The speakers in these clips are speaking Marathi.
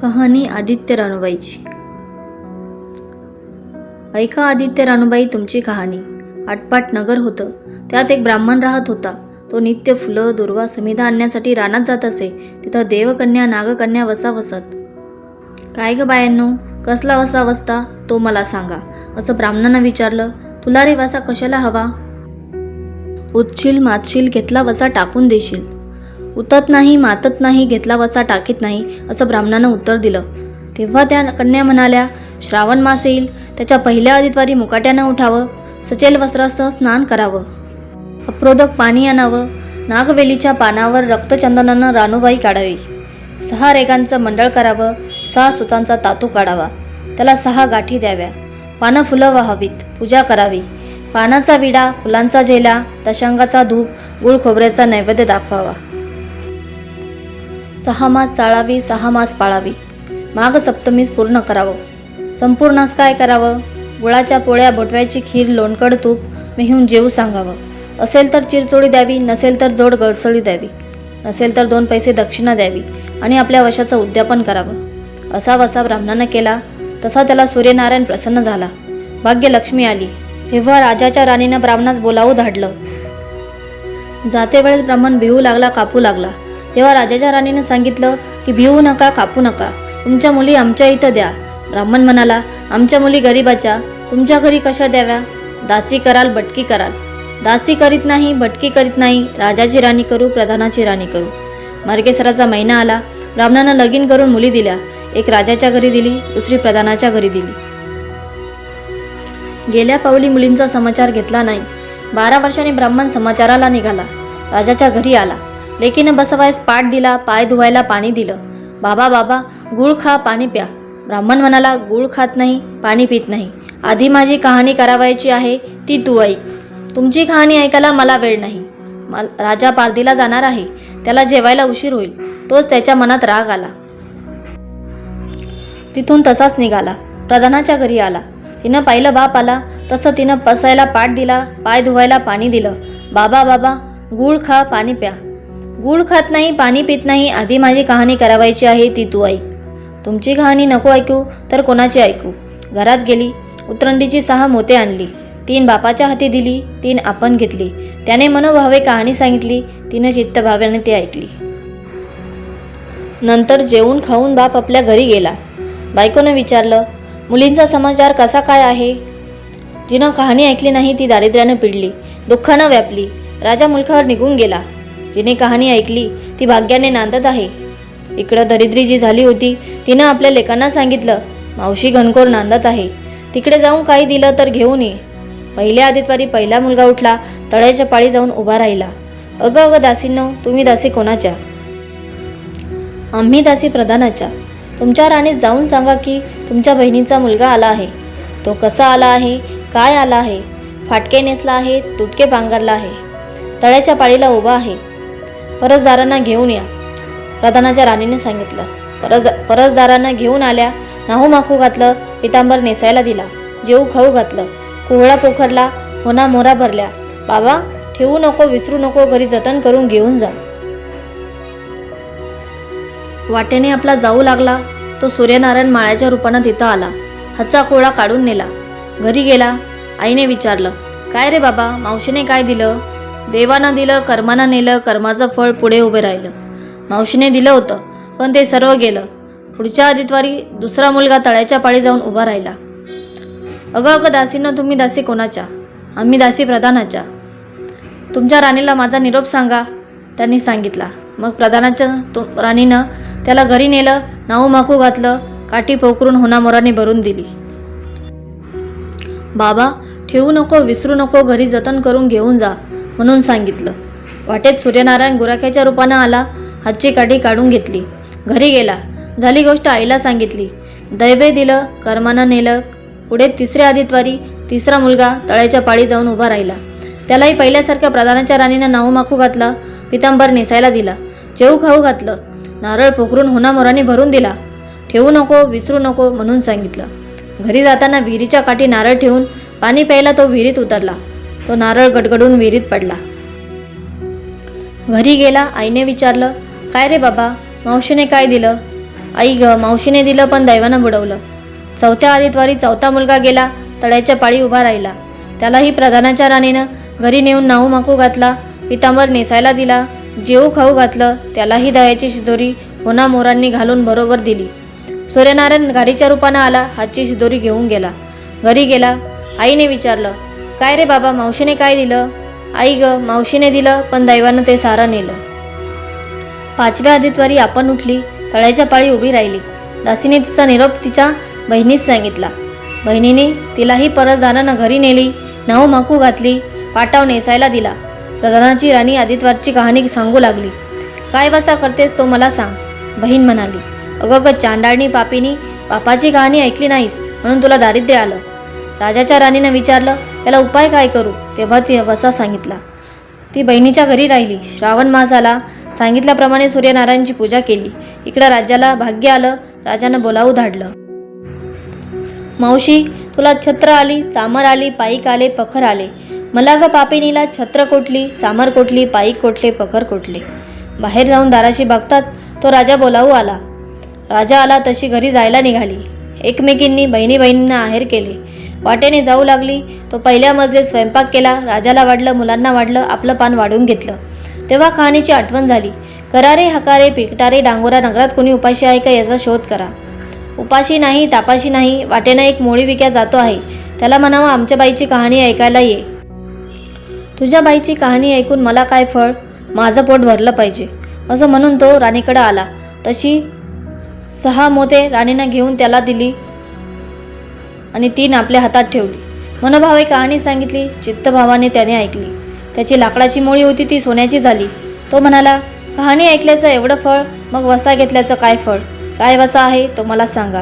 कहाणी आदित्य रानूबाईची. ऐका आदित्य रानूबाई तुमची कहाणी. आटपाट नगर होतं. त्यात एक ब्राह्मण राहत होता. तो नित्य फुलं दुर्वा समिधा आणण्यासाठी रानात जात असे. तिथं देवकन्या नागकन्या वसा वसत. काय ग बायांनो, कसला वसा वसता तो मला सांगा, असं ब्राह्मणानं विचारलं. तुला रे वसा कशाला हवा? उतशील मातशील घेतला वसा टाकून देशील. उतत नाही मातत नाही घेतला वसा टाकीत नाही, असं ब्राह्मणानं उत्तर दिलं. तेव्हा त्या कन्या म्हणाल्या, श्रावण मास येईल, त्याच्या पहिल्या आदितवारी मुकाट्यानं उठावं, सचेल वस्त्रासह स्नान करावं, अप्रोदक पाणी आणावं, नागवेलीच्या पानावर रक्तचंदनानं रानूबाई काढावी, 6 रेगांचं मंडळ करावं, 6 सुतांचा तातू काढावा, त्याला 6 गाठी द्याव्या, पानं फुलं वाहावीत, पूजा करावी, पानाचा विडा, फुलांचा झेला, दशांगाचा धूप, गुळ खोबऱ्याचा नैवेद्य दाखवावा, 6 मास चाळावी, 6 मास पाळावी, माघ सप्तमीस पूर्ण करावं. संपूर्णास काय करावं? गुळाच्या पोळ्या, बोटव्याची खीर, लोणकड तूप मेहून जेवू सांगावं. असेल तर चिरचोळी द्यावी, नसेल तर जोड गळसळी द्यावी, नसेल तर 2 पैसे दक्षिणा द्यावी आणि आपल्या वशाचं उद्यापन करावं. असा वसा ब्राह्मणानं केला तसा त्याला सूर्यनारायण प्रसन्न झाला. भाग्यलक्ष्मी आली. तेव्हा राजाच्या राणीनं ब्राह्मणास बोलावू धाडलं. जाते वेळेस ब्राह्मण भिवू लागला, कापू लागला. तेव्हा राजाच्या राणीनं सांगितलं की भिवू नका, कापू नका, तुमच्या मुली आमच्या इथं द्या. ब्राह्मण म्हणाला, आमच्या मुली गरिबाच्या, तुमच्या घरी कशा द्याव्या? दासी कराल, बटकी कराल. दासी करीत नाही, बटकी करीत नाही, राजाची राणी करू, प्रधानाची राणी करू. मार्गेसराचा महिना आला. ब्राह्मणानं लगीन करून मुली दिल्या. एक राजाच्या घरी दिली, दुसरी प्रधानाच्या घरी दिली. गेल्या पावली मुलींचा समाचार घेतला नाही. 12 वर्षांनी ब्राह्मण समाचाराला निघाला. राजाच्या घरी आला. लेकीनं बसवायस पाट दिला, पाय धुवायला पाणी दिलं. बाबा बाबा, गूळ खा, पाणी प्या. ब्राह्मण म्हणाला, गूळ खात नाही, पाणी पित नाही. आधी माझी कहाणी करावायची आहे, ती तू ऐक. तुमची कहाणी ऐकायला मला वेळ नाही. राजा पारदीला जाणार आहे, त्याला जेवायला उशीर होईल. तोच त्याच्या मनात राग आला. तिथून तसाच निघाला. प्रधानाच्या घरी आला. तिनं पाहिलं बाप आला तसं तिनं बसायला पाट दिला, पाय धुवायला पाणी दिलं. बाबा बाबा, गूळ खा, पाणी प्या. गूळ खात नाही, पाणी पित नाही, आधी माझी कहाणी करावायची आहे, ती तू ऐक. तुमची कहाणी नको ऐकू तर कोणाची ऐकू? घरात गेली. उतरंडीची 6 मोते आणली. 3 बापाच्या हाती दिली, 3 आपण घेतली. त्याने मनोभावे कहाणी सांगितली. तिनं चित्तभाव्याने ती ऐकली. नंतर जेवून खाऊन बाप आपल्या घरी गेला. बायकोनं विचारलं, मुलींचा समाचार कसा काय आहे? जिनं कहाणी ऐकली नाही ती दारिद्र्यानं पिडली, दुःखानं व्यापली, राजा मुलखावर निघून गेला. जिने कहाणी ऐकली ती भाग्याने नांदत आहे. इकडं दरिद्री जी झाली होती तिनं आपल्या लेकांना सांगितलं, मावशी घनकोर नांदत आहे, तिकडे जाऊन काही दिलं तर घेऊन ये. पहिल्या आदितवारी पहिला मुलगा उठला, तळ्याच्या पाळी जाऊन उभा राहिला. अगं अगं दासींनो, तुम्ही दासी कोणाच्या? आम्ही दासी प्रधानाच्या. तुमच्या राणीत जाऊन सांगा की तुमच्या बहिणीचा मुलगा आला आहे. तो कसा आला आहे, काय आला आहे? फाटके नेसला आहे, तुटके पांघरला आहे, तळ्याच्या पाळीला उभा आहे. परसदारांना घेऊन या. प्रधानाच्या राणीने सांगितलं. परसदारांना घेऊन आल्या. नाहू माखू घातलं, पितांबर नेसायला दिला, जेऊ खाऊ घातलं, कोहळा पोखरला, होना मोरा भरल्या. बाबा, ठेवू नको, विसरू नको, घरी जतन करून घेऊन जा. वाटेने आपला जाऊ लागला. तो सूर्यनारायण माळ्याच्या रूपानं तिथं आला. हातचा कोळा काढून नेला. घरी गेला. आईने विचारलं, काय रे बाबा, मावशीने काय दिलं? देवानं दिलं, कर्मानं नेलं, कर्माचं फळ पुढे उभे राहिलं. मावशीने दिलं होतं, पण ते सर्व गेलं. पुढच्या आदितवारी दुसरा मुलगा तळ्याच्या पाळी जाऊन उभा राहिला. अगं अगं दासीनं, तुम्ही दासी कोणाच्या? आम्ही दासी प्रधानाच्या. तुमच्या राणीला माझा निरोप सांगा. त्यांनी सांगितला. मग प्रधानाच्या राणीनं त्याला घरी नेलं, नाहू माखू घातलं, काठी पोकरून होनामोराने भरून दिली. बाबा, ठेवू नको, विसरू नको, घरी जतन करून घेऊन जा म्हणून सांगितलं. वाटेत सूर्यनारायण गुराख्याच्या रूपानं आला. हातची काठी काढून घेतली. घरी गेला. झाली गोष्ट आईला सांगितली. दैवे दिलं, कर्मानं नेलं. पुढे 3ऱ्या आदितवारी 3रा मुलगा तळ्याच्या पाळी जाऊन उभा राहिला. त्यालाही पहिल्यासारख्या प्रधानाच्या राणीनं नाहू माखू घातला, पितांबर नेसायला दिला, जेऊ खाऊ घातलं, नारळ पोखरून होनामोराने भरून दिला. ठेवू नको, विसरू नको म्हणून सांगितलं. घरी जाताना विहिरीच्या काठी नारळ ठेवून पाणी प्यायला तो विहिरीत उतरला. तो नारळ गडगडून विहिरीत पडला. घरी गेला. आईने विचारलं, काय रे बाबा, मावशीने काय दिलं? आई ग, मावशीने दिलं पण दैवानं बुडवलं. चौथ्या आदितवारी चौथा मुलगा गेला, तळ्याच्या पाळी उभा राहिला. त्यालाही प्रधानाच्या राणीनं घरी नेऊन नाहू माकू घातला, पितांबर नेसायला दिला, जेवू खाऊ घातलं. त्यालाही दह्याची शिदोरी होना मोरांनी घालून बरोबर दिली. सूर्यनारायण गाडीच्या रूपानं आला, हातची शिदोरी घेऊन गेला. घरी गेला. आईने विचारलं, काय रे बाबा, मावशीने काय दिलं? आई ग, मावशीने दिलं पण दैवानं ते सारं नेलं. पाचव्या आदितवारी आपण उठली, तळ्याच्या पाळी उभी राहिली. दासीने तिचा निरोप तिच्या बहिणीस सांगितला. बहिणीने तिलाही परसदारानं घरी नेली, नाहू माकू घातली, पाटाव नेसायला दिला. प्रधानाची राणी आदितवारची कहाणी सांगू लागली. काय वसा करतेस तो मला सांग. बहीण म्हणाली, अगं ग चांडाळणी पापीनी, बापाची कहाणी ऐकली नाहीस म्हणून तुला दारिद्र्य आलं. राजाच्या राणीनं विचारलं, याला उपाय काय करू? तेव्हा ती वसा सांगितला. ती बहिणीच्या घरी राहिली. श्रावण मास आला. सांगितल्याप्रमाणे सूर्यनारायणची पूजा केली. इकडं राज्याला भाग्य आलं. राजानं बोलावू धाडलं. मावशी, तुला छत्र आली, चामर आली, पाईक आले, पखर आले. मला ग पापिनीला छत्र कोटली, चामर कोटली, पाईक कोटले, पखर कोटले. बाहेर जाऊन दाराशी बघतात तो राजा बोलावू आला. राजा आला तशी घरी जायला निघाली. एकमेकींनी बहिणींना आहेर केले. वाटेने जाऊ लागली. तो पहिल्या मजले स्वयंपाक केला. राजाला वाढलं, मुलांना वाढलं, आपलं पान वाढून घेतलं. तेव्हा कहाणीची आठवण झाली. करारे हकारे पिकटारे डांगोरा, नगरात कोणी उपाशी आहे का याचा शोध करा. उपाशी नाही, तापाशी नाही. वाटेनं एक मोळी विक्या जातो आहे, त्याला म्हणावं आमच्या बाईची कहाणी ऐकायला ये. तुझ्या बाईची कहाणी ऐकून मला काय फळ, माझं पोट भरलं पाहिजे असं म्हणून तो राणीकडं आला. तशी 6 मोते राणीनं घेऊन त्याला दिली आणि 3 आपल्या हातात ठेवली. मनोभावे कहाणी सांगितली. चित्तभावाने त्याने ऐकली. त्याची लाकडाची मोळी होती ती सोन्याची झाली. तो म्हणाला, कहाणी ऐकल्याचं एवढं फळ, मग वसा घेतल्याचं काय फळ? काय वसा आहे तो मला सांगा.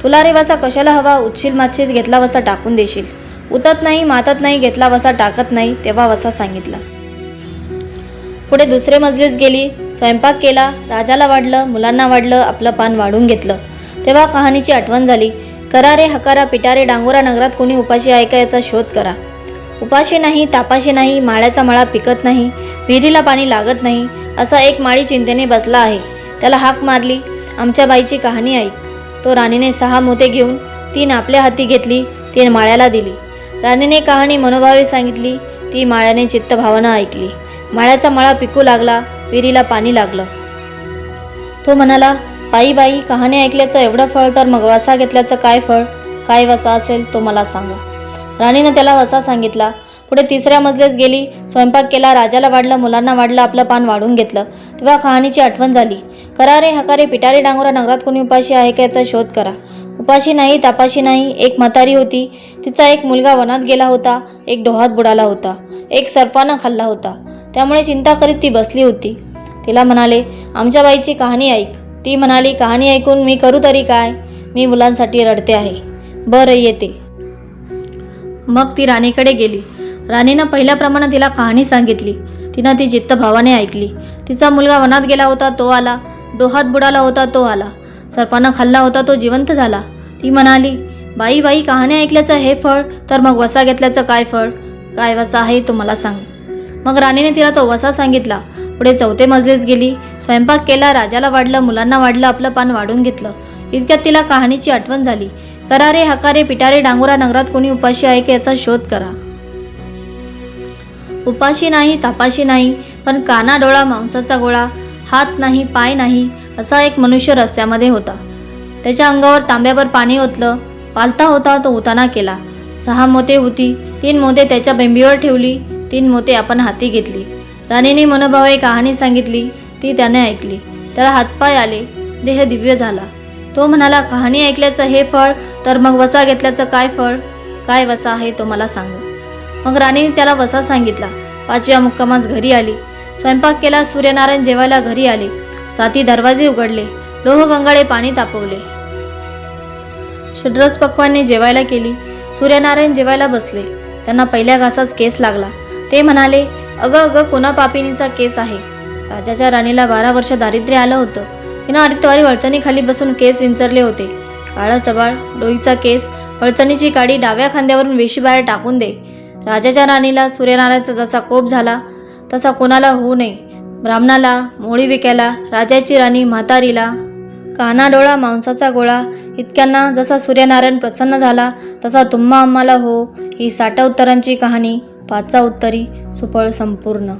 तुला रे वसा कशाला हवा? उतशील मातशील घेतला वसा टाकून देशील. उतत नाही, मातत नाही, घेतला वसा टाकत नाही. तेव्हा वसा सांगितला. पुढे दुसरे मजलीस गेली. स्वयंपाक केला. राजाला वाढलं, मुलांना वाढलं, आपलं पान वाढून घेतलं. तेव्हा कहाणीची आठवण झाली. करारे हकारा पिटारे डांगोरा, नगरात कोणी उपाशी आहे का याचा शोध करा. उपाशी नाही, तापाशी नाही, माळ्याचा मळा पिकत नाही, विहिरीला पाणी लागत नाही, असा एक माळी चिंतेने बसला आहे. त्याला हाक मारली, आमच्या बाईची कहाणी ऐक. तो राणीने 6 मोते घेऊन 3 आपल्या हाती घेतली, 3 माळ्याला दिली. राणीने कहाणी मनोभावे सांगितली. ती माळ्याने चित्तभावानं ऐकली. माळ्याचा मळा पिकू लागला, विहिरीला पाणी लागलं. तो म्हणाला, बाई बाई, कहाणी ऐकल्याचं एवढं फळ, तर मग वसा घेतल्याचं काय फळ? काय वसा असेल तो मला सांगा. राणीनं त्याला वसा सांगितला. पुढे तिसऱ्या मजलेस गेली. स्वयंपाक केला. राजाला वाढलं, मुलांना वाढलं, आपलं पान वाढून घेतलं. तेव्हा कहाणीची आठवण झाली. करारे हकारे पिटारे डांगोरा, नगरात कोणी उपाशी आहे का याचा शोध करा. उपाशी नाही, तापाशी नाही. एक म्हातारी होती. तिचा एक मुलगा वनात गेला होता, एक डोहात बुडाला होता, एक सर्पानं खाल्ला होता. त्यामुळे चिंता करीत ती बसली होती. तिला म्हणाले, आमच्या बाईची कहाणी ऐक. ती म्हणाली, कहाणी ऐकून मी करू तरी काय? मी मुलांसाठी रडते आहे. बरं येते. मग ती राणीकडे गेली. राणीनं पहिल्याप्रमाणे तिला कहाणी सांगितली. तिनं ती चित्तभावाने ऐकली. तिचा मुलगा वनात गेला होता, तो आला. डोहात बुडाला होता, तो आला. सर्पानं खाल्ला होता, तो जिवंत झाला. ती म्हणाली, बाई बाई, कहाणी ऐकल्याचं हे फळ, तर मग वसा घेतल्याचं काय फळ? काय वसा आहे तो मला सांग. मग राणीने तिला तो वसा सांगितला. पुढे चौथे मजलीस गेली. स्वयंपाक केला. राजाला वाढलं, मुलांना वाढलं, आपलं पान वाढून घेतलं. इतक्यात तिला कहाणीची आठवण झाली. करारे हकारे पिटारे डांगोरा, नगरात कोणी उपाशी आहे का याचा शोध करा. उपाशी नाही, तापाशी नाही, पण काना डोळा मांसाचा गोळा, हात नाही, पाय नाही, असा एक मनुष्य रस्त्यामध्ये होता. त्याच्या अंगावर तांब्याभर पाणी ओतलं. पालता होता तो उताना केला. 6 मोते होती. 3 मोते त्याच्या बेंबीवर ठेवली, 3 मोते आपण हाती घेतली. राणीने मनोभावे कहाणी सांगितली. ती त्याने ऐकली. त्याला हातपाय आले, देह दिव्य झाला. तो म्हणाला, कहाणी ऐकल्याचं हे फळ, तर मग वसा घेतल्याचं काय फळ? काय वसा आहे तो मला सांग. मग राणीने त्याला वसा सांगितला. 5व्या मुक्कामास घरी आली. स्वयंपाक केला. सूर्यनारायण जेवायला घरी आले. 7 दरवाजे उघडले. लोह गंगाळे पाणी तापवले. षड्रस पक्वाने जेवायला केली. सूर्यनारायण जेवायला बसले. त्यांना पहिल्या घासास केस लागला. ते म्हणाले, अगं अगं, कोणा पापिनीचा केस आहे? राजाच्या राणीला 12 वर्ष दारिद्र्य आलं होतं. तिनं आदित्यवारी वळचणीखाली बसून केस विंचरले होते. काळं सबाळ डोईचा केस, वळचणीची काडी डाव्या खांद्यावरून वेशीबाहेर टाकून दे. राजाच्या राणीला सूर्यनारायणचा जसा कोप झाला तसा कोणाला होऊ नये. ब्राह्मणाला, मोळी विक्याला, राजाची राणी म्हातारीला, काना डोळा मांसाचा गोळा इतक्यांना जसा सूर्यनारायण प्रसन्न झाला तसा तुम्हा आम्हाला हो ही 60 उत्तरांची कहाणी 5 उत्तरी सुफळ संपूर्ण.